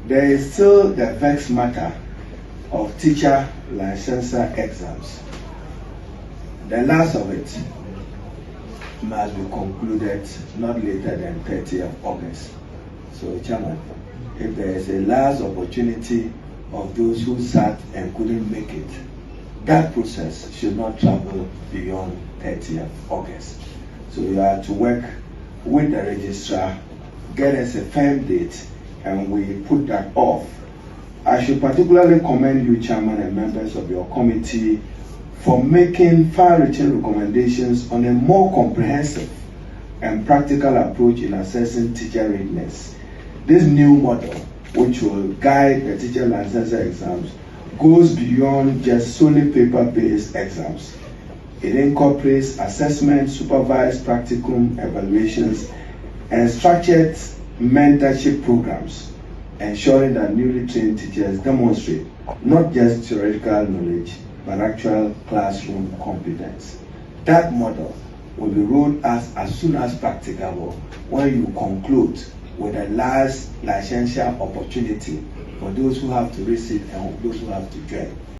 there is still the vexed matter of teacher licensure exams. The last of it must be concluded not later than 30th of August. So, Chairman, if there is a last opportunity of those who sat and couldn't make it, that process should not travel beyond 30th of August. So you are to work with the registrar, get us a firm date, and we put that off. I should particularly commend you, Chairman, and members of your committee for making far-reaching recommendations on a more comprehensive and practical approach in assessing teacher readiness. This new model, which will guide the teacher licensure exams, goes beyond just solely paper-based exams. It incorporates assessment, supervised practicum evaluations, and structured mentorship programs, ensuring that newly trained teachers demonstrate not just theoretical knowledge, but actual classroom competence. That model will be rolled out as soon as practicable when you conclude with a last licensure opportunity for those who have to receive and those who have to join.